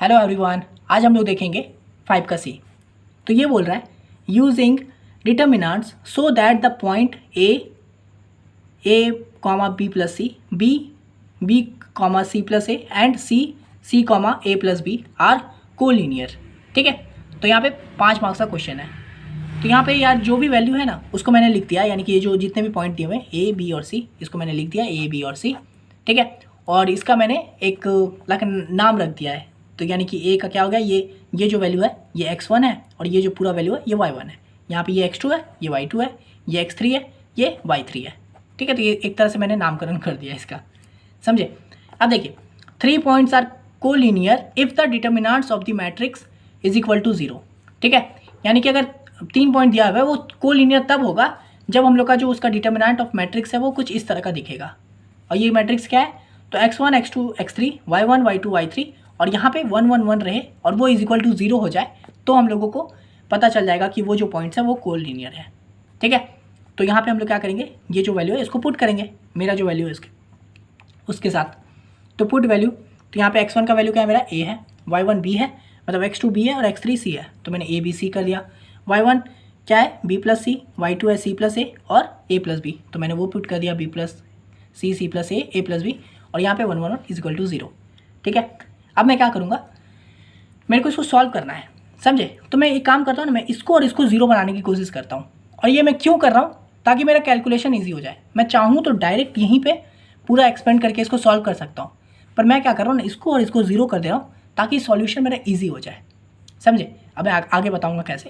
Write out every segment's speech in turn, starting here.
Hello everyone, आज हम लोग देखेंगे 5 का सी। तो ये बोल रहा है using determinants so that the point A comma B plus C, B comma C plus A and C comma A plus B are collinear. ठीक है, तो यहाँ पे 5 मार्क्स का क्वेश्चन है। तो यहाँ पे यार जो भी वैल्यू है ना उसको मैंने लिख दिया, यानी कि ये जो जितने भी पॉइंट दिए हुए हैं ए बी और सी, इसको मैंने लिख दिया ए बी और सी। ठीक है, और इसका मैंने एक नाम रख दिया है। तो यानी कि ए का क्या हो गया, ये जो वैल्यू है ये x1 है और ये जो पूरा वैल्यू है ये y1 है। यहाँ पे ये x2 है, ये y2 है, ये x3 है, ये y3 है। ठीक है, तो ये एक तरह से मैंने नामकरण कर दिया इसका, समझे। अब देखिए 3 points are collinear if the determinants of the matrix is equal to 0। ठीक है, यानी कि अगर 3 पॉइंट दिया हुआ है वो कोलिनियर तब होगा जब हम लोग का जो उसका डिटर्मिनेंट ऑफ मैट्रिक्स है वो कुछ इस तरह का दिखेगा। और ये मैट्रिक्स क्या है, तो x1 x2 x3 y1 y2 y3 और यहाँ पे 1 1 1 रहे और वो इज इक्वल टू 0 हो जाए तो हम लोगों को पता चल जाएगा कि वो जो पॉइंट्स है वो कोलिनियर है। ठीक है, तो यहाँ पे हम लोग क्या करेंगे, ये जो वैल्यू है इसको पुट करेंगे, मेरा जो वैल्यू है इसके उसके साथ। तो पुट वैल्यू, तो यहाँ पे x1 का वैल्यू क्या है, मेरा a है, y1 b है, मतलब x2 b है और x3 c है, तो मैंने a b c कर दिया। y1 क्या है, b प्लस सी, y2 है c प्लस ए और a प्लस बी, तो मैंने वो पुट कर दिया b प्लस सी, सी प्लस ए प्लस बी, और यहाँ पे 1 1 1 इज इक्वल टू 0। ठीक है, अब मैं क्या करूँगा, मेरे को इसको सॉल्व करना है, समझे। तो मैं एक काम करता हूँ ना, मैं इसको और इसको 0 बनाने की कोशिश करता हूँ। और ये मैं क्यों कर रहा हूँ, ताकि मेरा कैलकुलेशन ईजी हो जाए। मैं चाहूँ तो डायरेक्ट यहीं पे पूरा एक्सपेंड करके इसको सॉल्व कर सकता हूँ, पर मैं क्या कर रहा हूँ ना, इसको और इसको 0 कर दे रहा हूँ ताकि सॉल्यूशन मेरा ईजी हो जाए, समझे। अब मैं आगे बताऊँगा कैसे।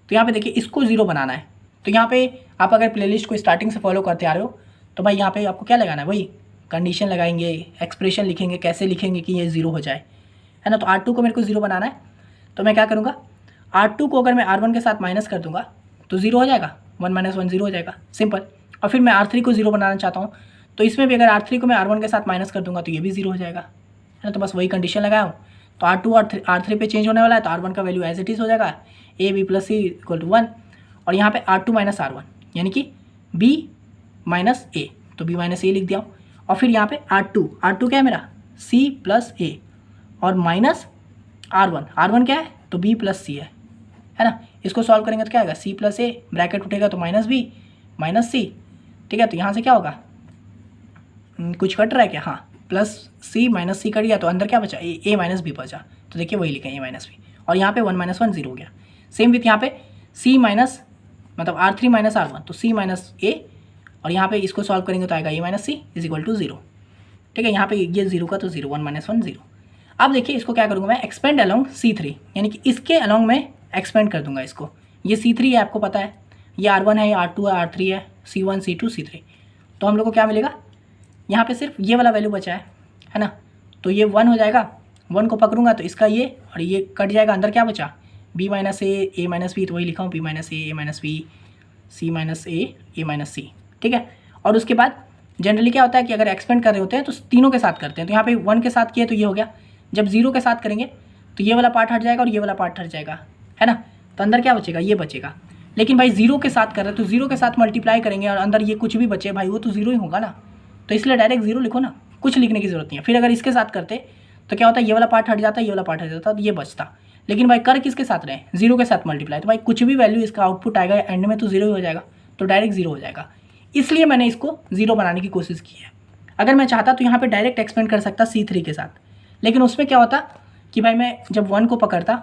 तो यहाँ पे देखिए इसको 0 बनाना है। तो यहाँ पे आप अगर प्लेलिस्ट को स्टार्टिंग से फॉलो करते आ रहे हो तो भाई यहाँ पे आपको क्या लगाना है, वही कंडीशन लगाएंगे, एक्सप्रेशन लिखेंगे, कैसे लिखेंगे कि ये 0 हो जाए, है ना। तो R2 को मेरे को 0 बनाना है, तो मैं क्या करूँगा, R2 को अगर मैं R1 के साथ माइनस कर दूंगा तो 0 हो जाएगा, 1 - 1 0 हो जाएगा, सिंपल। और फिर मैं R3 को 0 बनाना चाहता हूँ, तो इसमें भी अगर R3 को मैं R1 के साथ माइनस कर दूंगा तो ये भी 0 हो जाएगा, है ना। तो बस वही कंडीशन लगाया हूँ। तो R2 और R3 पे चेंज होने वाला है, तो R1 का वैल्यू एज इट इज़ हो जाएगा a b plus C equal to 1, और यहाँ पे R2 माइनस R1 यानी कि b माइनस a, तो b माइनस a लिख दिया। और फिर यहाँ पे R2 क्या है मेरा, c प्लस ए और माइनस R1 क्या है, तो b प्लस सी है ना। इसको सॉल्व करेंगे तो क्या आएगा, c प्लस ए, ब्रैकेट उठेगा तो माइनस b माइनस सी। ठीक है, तो यहाँ से क्या होगा, कुछ कट रहा है क्या, हाँ, प्लस c माइनस सी कट गया, तो अंदर क्या बचा, a माइनस बी बचा, तो देखिए वही लिखा है a माइनस बी। और यहाँ पे 1 - 1 0 हो गया। सेम विथ यहाँ पे c माइनस मतलब R3 माइनस R1, तो c माइनस ए, और यहाँ पे इसको सॉल्व करेंगे तो आएगा a minus C is equal to 0। ठीक है, यहाँ पे ये 0 का तो 0, 1 - 1 0। अब देखिए इसको क्या करूँगा मैं, एक्सपेंड अलॉन्ग C3, यानी कि इसके अलॉन्ग में एक्सपेंड कर दूंगा इसको। ये C3 है, आपको पता है, ये R1 है, ये R2 है, R3 है, C1 C2 C3। तो हम लोग को क्या मिलेगा, यहाँ पे सिर्फ ये वाला वैल्यू बचा है ना। तो ये 1 हो जाएगा, 1 को पकड़ूंगा तो इसका ये और ये कट जाएगा, अंदर क्या बचा, b माइनस ए माइनस बी, तो वही लिखा हूँ b माइनस ए माइनस बी, c माइनस ए माइनस सी। ठीक है, और उसके बाद जनरली क्या होता है कि अगर एक्सपेंड कर रहे होते हैं तो तीनों के साथ करते हैं। तो यहाँ पे 1 के साथ किए तो ये हो गया, जब 0 के साथ करेंगे तो ये वाला पार्ट हट जाएगा और ये वाला पार्ट हट जाएगा, है ना। तो अंदर क्या बचेगा, ये बचेगा। लेकिन भाई 0 के साथ कर रहे हैं तो 0 के साथ मल्टीप्लाई करेंगे और अंदर ये कुछ भी बचे भाई वो तो 0 ही होगा ना, तो इसलिए डायरेक्ट 0 लिखो ना, कुछ लिखने की जरूरत नहीं है। फिर अगर इसके साथ करते तो क्या होता है, ये वाला पार्ट हट जाता, ये वाला पार्ट हट जाता, तो ये बचता। लेकिन भाई कर किसके साथ रहे, 0 के साथ मल्टीप्लाई, तो भाई कुछ भी वैल्यू इसका आउटपुट आएगा एंड में तो 0 ही हो जाएगा, तो डायरेक्ट 0 हो जाएगा। इसलिए मैंने इसको 0 बनाने की कोशिश की है। अगर मैं चाहता तो यहाँ पे डायरेक्ट एक्सपेंड कर सकता C3 के साथ, लेकिन उसमें क्या होता कि भाई मैं जब 1 को पकड़ता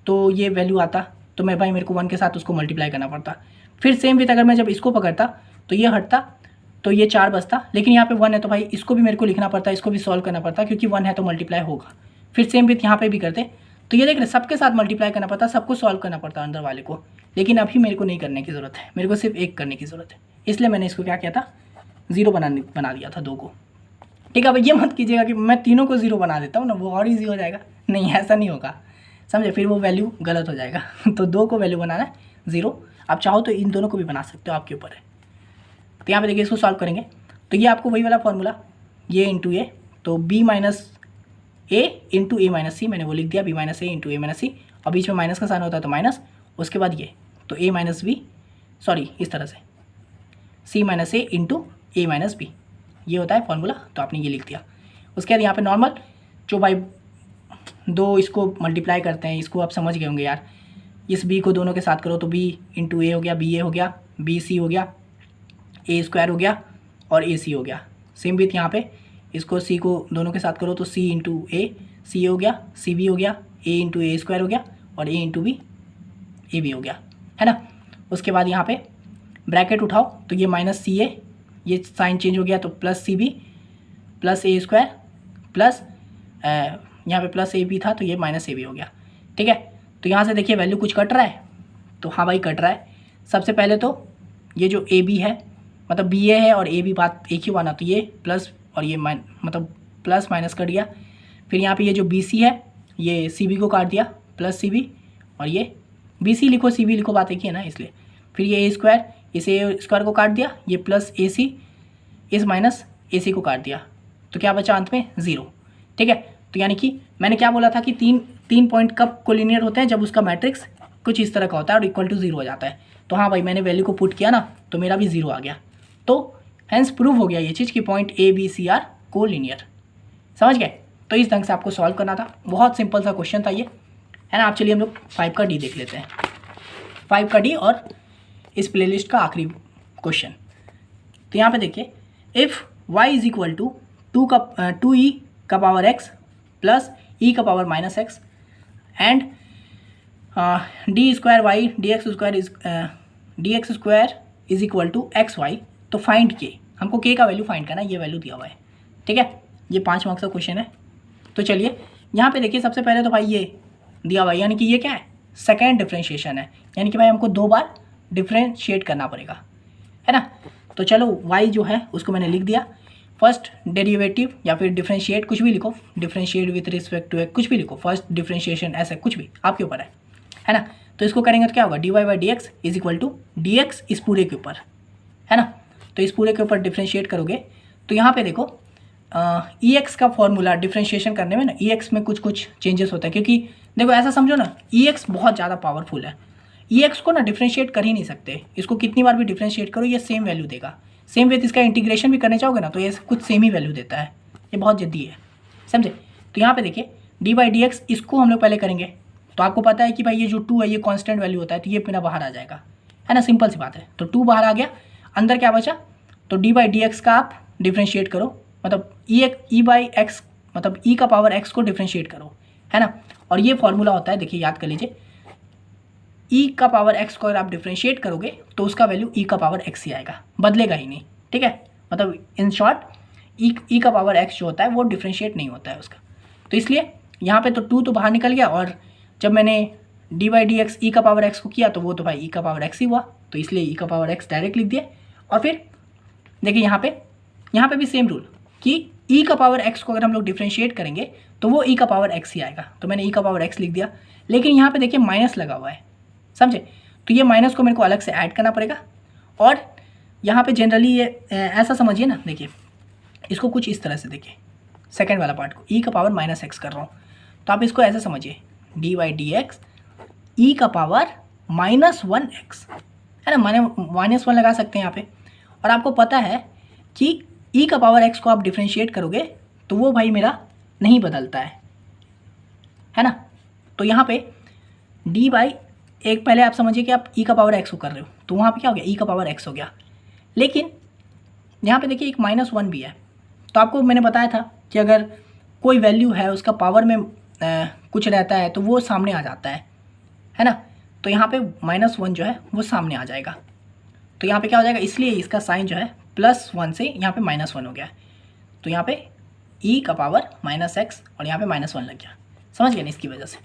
तो ये वैल्यू आता, तो मैं भाई मेरे को 1 के साथ उसको मल्टीप्लाई करना पड़ता। फिर सेम विथ अगर मैं जब इसको पकड़ता तो ये हटता, तो ये 4 बचता, लेकिन यहाँ पे 1 है तो भाई इसको भी मेरे को लिखना पड़ता, इसको भी सॉल्व करना पड़ता, क्योंकि 1 है तो मल्टीप्लाई होगा। फिर सेम विथ यहाँ पे भी करते, तो ये देख रहे सबके साथ मल्टीप्लाई करना पड़ता, सबको सॉल्व करना पड़ता अंदर वाले को। लेकिन अभी मेरे को नहीं करने की ज़रूरत है, मेरे को सिर्फ एक करने की ज़रूरत है, इसलिए मैंने इसको क्या किया था, 0 बना दिया था 2 को। ठीक है, अब ये मत कीजिएगा कि मैं तीनों को 0 बना देता हूँ ना, वो और ईजी हो जाएगा, नहीं ऐसा नहीं होगा, समझे, फिर वो वैल्यू गलत हो जाएगा। तो 2 को वैल्यू बनाना है 0। आप चाहो तो इन दोनों को भी बना सकते हो, आपके ऊपर है। तो यहाँ पे देखिए इसको सॉल्व करेंगे तो ये आपको वही वाला फॉर्मूला, ये इंटू ए, तो b माइनस ए इंटू ए माइनस सी, मैंने वो लिख दिया b माइनस ए इंटू ए माइनस सी, और बीच में माइनस का साइन होता है तो माइनस, उसके बाद ये तो a माइनस बी, सॉरी इस तरह से c माइनस ए इंटू ए माइनस बी, ये होता है फॉर्मूला। तो आपने ये लिख दिया। उसके बाद यहाँ पे नॉर्मल जो भाई दो इसको मल्टीप्लाई करते हैं, इसको आप समझ गए होंगे यार। इस बी को दोनों के साथ करो तो बी इंटू ए हो गया, बी ए हो गया, बी सी हो गया, ए स्क्वायर हो गया और ए सी हो गया। सेम विथ यहाँ पे इसको सी को दोनों के साथ करो तो सी इंटू ए सी हो गया, सी बी हो गया, ए इंटू ए स्क्वायर हो गया और ए इंटू बी ए बी हो गया, है ना। उसके बाद यहाँ पे ब्रैकेट उठाओ तो ये माइनस सी ए, ये साइन चेंज हो गया तो प्लस सी बी प्लस ए स्क्वायर प्लस यहाँ पे प्लस ए बी था तो ये माइनस ए बी हो गया, ठीक है। तो यहाँ से देखिए वैल्यू कुछ कट रहा है, तो हाँ भाई कट रहा है। सबसे पहले तो ये जो ए बी है मतलब बी ए है और ए बी बात एक ही हुआ ना, तो ये प्लस और ये मतलब प्लस माइनस कट गया। फिर यहाँ पे ये जो बी सी है ये सी बी को काट दिया, प्लस सी बी और ये बी सी लिखो सी बी लिखो बात एक ही है ना इसलिए। फिर ये ए स्क्वायर, इस ए स्क्वायर को काट दिया, ये प्लस ए सी इस माइनस ए सी को काट दिया, तो क्या बचा अंत में 0, ठीक है। तो यानी कि मैंने क्या बोला था कि तीन पॉइंट कब कोलिनियर होते हैं, जब उसका मैट्रिक्स कुछ इस तरह का होता है और इक्वल टू 0 हो जाता है। तो हाँ भाई मैंने वैल्यू को पुट किया ना तो मेरा भी 0 आ गया, तो हेंस प्रूव हो गया ये चीज़ कि point A B C are collinear. समझ गए। तो इस ढंग से आपको सॉल्व करना था, बहुत सिंपल सा क्वेश्चन था ये, है ना। आप चलिए हम लोग 5 का डी देख लेते हैं, 5 का डी और इस प्लेलिस्ट का आखिरी क्वेश्चन। तो यहाँ पे देखिए if y is equal to 2e का पावर x प्लस e का power minus X and D square Y D X square is equal to X Y, तो फाइंड के, हमको के का वैल्यू फाइंड करना है, ये वैल्यू दिया हुआ है, ठीक है। ये 5 मार्क्स का क्वेश्चन है। तो चलिए यहाँ पे देखिए सबसे पहले तो भाई ये दिया हुआ है, यानी कि ये क्या है, सेकेंड डिफ्रेंशिएशन है, यानी कि भाई हमको 2 बार डिफ्रेंशिएट करना पड़ेगा, है ना। तो चलो y जो है उसको मैंने लिख दिया, फर्स्ट डेरिवेटिव या फिर डिफ्रेंशिएट कुछ भी लिखो, डिफ्रेंशिएट विथ रिस्पेक्ट टू कुछ भी लिखो, फर्स्ट डिफ्रेंशिएशन ऐसे कुछ भी आपके ऊपर है ना। तो इसको करेंगे तो क्या होगा, D Y by D X is equal to D X इस पूरे के ऊपर, है ना। तो इस पूरे के ऊपर डिफ्रेंशिएट करोगे तो यहाँ पे देखो ई एक्स का फॉर्मूला डिफ्रेंशिएशन करने में ना ई एक्स में कुछ चेंजेस होता है, क्योंकि देखो ऐसा समझो ना ई एक्स बहुत ज़्यादा पावरफुल है, ई एक्स को ना डिफ्रेंशिएट कर ही नहीं सकते, इसको कितनी बार भी डिफ्रेंशिएट करो ये सेम वैल्यू देगा। सेम विथ इसका इंटीग्रेशन भी करने चाहोगे ना तो ये कुछ सेम ही वैल्यू देता है, ये बहुत जल्दी है, समझे। तो यहाँ पे देखिए डी बाई डी एक्स इसको हम लोग पहले करेंगे, तो आपको पता है कि भाई ये जो 2 है ये कांस्टेंट वैल्यू होता है, तो ये अपना बाहर आ जाएगा, है ना, सिंपल सी बात है। तो 2 बाहर आ गया, अंदर क्या बचा, तो डी बाई डी एक्स का आप डिफ्रेंशिएट करो, मतलब ई बाई एक्स मतलब ई का पावर एक्स को डिफ्रेंशिएट करो, है ना। और ये फॉर्मूला होता है, देखिए याद कर लीजिए, ई का पावर एक्स को अगर आप डिफ्रेंशिएट करोगे तो उसका वैल्यू ई का पावर एक्स ही आएगा, बदलेगा ही नहीं, ठीक है। मतलब इन शॉर्ट ई का पावर एक्स जो होता है वो डिफ्रेंशिएट नहीं होता है उसका। तो इसलिए यहाँ पे तो 2 तो बाहर निकल गया, और जब मैंने डी बाई डी एक्स ई का पावर एक्स को किया तो वो तो भाई ई का पावर एक्स ही हुआ, तो इसलिए ई का पावर एक्स डायरेक्ट लिख दिए। और फिर देखिए यहाँ पे भी सेम रूल कि ई का पावर एक्स को अगर हम लोग डिफ्रेंशिएट करेंगे तो वो ई का पावर एक्स ही आएगा, तो मैंने ई का पावर एक्स लिख दिया। लेकिन यहाँ पे देखिए माइनस लगा हुआ है, समझे, तो ये माइनस को मेरे को अलग से ऐड करना पड़ेगा। और यहाँ पे जनरली ये ऐसा समझिए ना, देखिए इसको कुछ इस तरह से देखिए, सेकेंड वाला पार्ट को ई का पावर माइनस एक्स कर रहा हूँ, तो आप इसको ऐसे समझिए डी वाई डी एक्स ई का पावर -1 एक्स, है ना, -1 लगा सकते हैं यहाँ पे। और आपको पता है कि ई का पावर एक्स को आप डिफ्रेंशिएट करोगे तो वो भाई मेरा नहीं बदलता है ना। तो यहाँ पे डी बाई एक पहले आप समझिए कि आप ई का पावर एक्स को कर रहे हो, तो वहाँ पे क्या हो गया, ई का पावर एक्स हो गया। लेकिन यहाँ पे देखिए एक -1 भी है, तो आपको मैंने बताया था कि अगर कोई वैल्यू है उसका पावर में कुछ रहता है तो वो सामने आ जाता है ना। तो यहाँ पे -1 जो है वो सामने आ जाएगा, तो यहाँ पे क्या हो जाएगा, इसलिए इसका साइन जो है +1 से यहाँ पे -1 हो गया, तो यहाँ पे ई का पावर -x और यहाँ पे -1 लग गया, समझ गए ना, इसकी वजह से।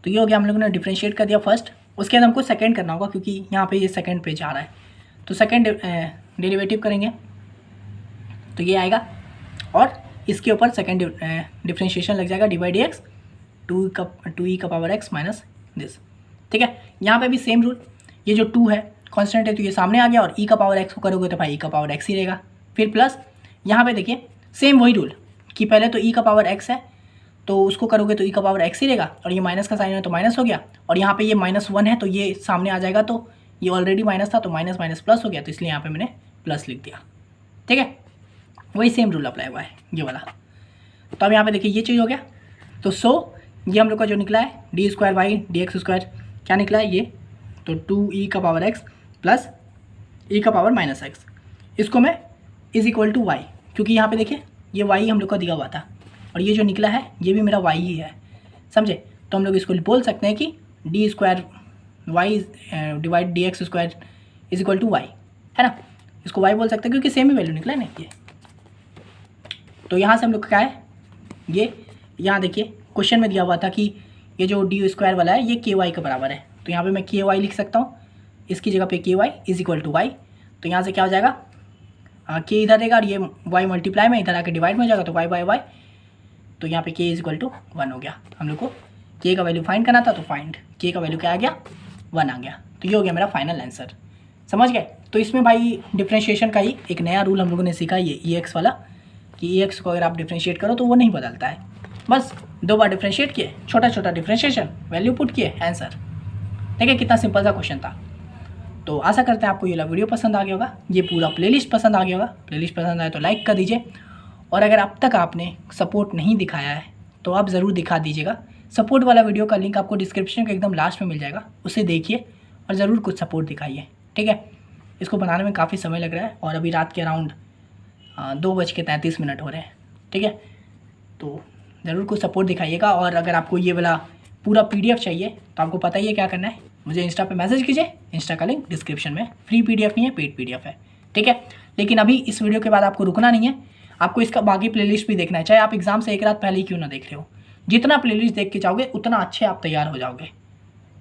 तो ये हो गया, हम लोगों ने डिफ्रेंशिएट कर दिया फर्स्ट, उसके बाद हमको सेकंड करना होगा क्योंकि यहाँ पे ये सेकंड पे जा रहा है, तो सेकंड डेरिवेटिव करेंगे तो ये आएगा, और इसके ऊपर सेकंड डिफ्रेंशिएशन लग जाएगा D by D x 2e का पावर x माइनस दिस, ठीक है। यहाँ पे भी सेम रूल, ये जो 2 है कांस्टेंट है तो ये सामने आ गया, और e का पावर x को करोगे तो भाई e का पावर x ही रहेगा। फिर प्लस यहाँ पे देखिए सेम वही रूल कि पहले तो e का पावर x है तो उसको करोगे तो e का पावर x ही रहेगा, और ये माइनस का साइन है तो माइनस हो गया, और यहाँ पे ये -1 है तो ये सामने आ जाएगा, तो ये ऑलरेडी माइनस था तो माइनस माइनस प्लस हो गया, तो इसलिए यहाँ पे मैंने प्लस लिख दिया, ठीक है। वही सेम रूल अप्लाई हुआ है ये वाला। तो अब यहाँ पे देखिए ये चीज़ हो गया। तो सो ये हम लोग का जो निकला है D square Y D X square क्या निकला है ये, तो 2e का पावर x प्लस e का पावर माइनस x, इसको मैं इज इक्वल टू वाई, क्योंकि यहाँ पे देखिए ये y हम लोग का दिया हुआ था और ये जो निकला है ये भी मेरा y ही है, समझे। तो हम लोग इसको बोल सकते हैं कि D square Y divide D X square is equal to Y, है ना। इसको y बोल सकते हैं क्योंकि सेम ही वैल्यू निकला है ना ये। तो यहाँ से हम लोग क्या है, ये यहाँ देखिए क्वेश्चन में दिया हुआ था कि ये जो डी स्क्वायर वाला है ये के वाई के बराबर है, तो यहाँ पे मैं के वाई लिख सकता हूँ, इसकी जगह पे K Y is equal to Y. तो यहाँ से क्या हो जाएगा, के इधर रहेगा और ये वाई मल्टीप्लाई में इधर आके डिवाइड में हो जाएगा, तो वाई बाई वाई, तो यहाँ पे के इज इक्वल टू 1 हो गया। हम लोग को के का वैल्यू फाइंड करना था, तो फाइंड के का वैल्यू क्या आ गया 1 आ गया। तो ये हो गया मेरा फाइनल आंसर, समझ गए। तो इसमें भाई डिफ्रेंशिएशन का ही एक नया रूल हम लोगों ने सीखा, ये ई एक्स वाला, कि ई एक्स को अगर आप डिफ्रेंशिएट करो तो वो नहीं बदलता है, बस 2 बार डिफ्रेंशिएट किए, छोटा छोटा डिफ्रेंशिएशन, वैल्यू पुट किए, आंसर। देखिए कितना सिंपल सा क्वेश्चन था। तो आशा करते हैं आपको ये वीडियो पसंद आ गया होगा, ये पूरा प्लेलिस्ट पसंद आ गया होगा। प्लेलिस्ट पसंद आए तो लाइक कर दीजिए, और अगर अब तक आपने सपोर्ट नहीं दिखाया है तो आप ज़रूर दिखा दीजिएगा। सपोर्ट वाला वीडियो का लिंक आपको डिस्क्रिप्शन के एकदम लास्ट में मिल जाएगा, उसे देखिए और ज़रूर कुछ सपोर्ट दिखाइए, ठीक है। इसको बनाने में काफ़ी समय लग रहा है और अभी रात के अराउंड 2:33 हो रहे हैं, ठीक है। तो ज़रूर कुछ सपोर्ट दिखाइएगा, और अगर आपको ये वाला पूरा PDF चाहिए तो आपको पता ही है क्या करना है, मुझे इंस्टा पे मैसेज कीजिए, इंस्टा का लिंक डिस्क्रिप्शन में, फ्री PDF नहीं है, पेड PDF है, ठीक है। लेकिन अभी इस वीडियो के बाद आपको रुकना नहीं है, आपको इसका बाकी प्लेलिस्ट भी देखना है, चाहे आप एग्जाम से एक रात पहले ही क्यों ना देख रहे हो। जितना प्लेलिस्ट देख के जाओगे उतना अच्छे आप तैयार हो जाओगे,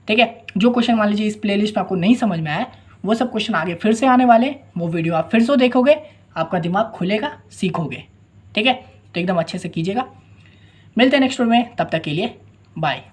ठीक है। जो क्वेश्चन मान लीजिए इस प्लेलिस्ट में आपको नहीं समझ में आया, वो सब क्वेश्चन आगे फिर से आने वाले, वो वीडियो आप फिर से देखोगे, आपका दिमाग खुलेगा, सीखोगे, ठीक है। तो एकदम अच्छे से कीजिएगा। मिलते हैं नेक्स्ट वीडियो में, तब तक के लिए बाय।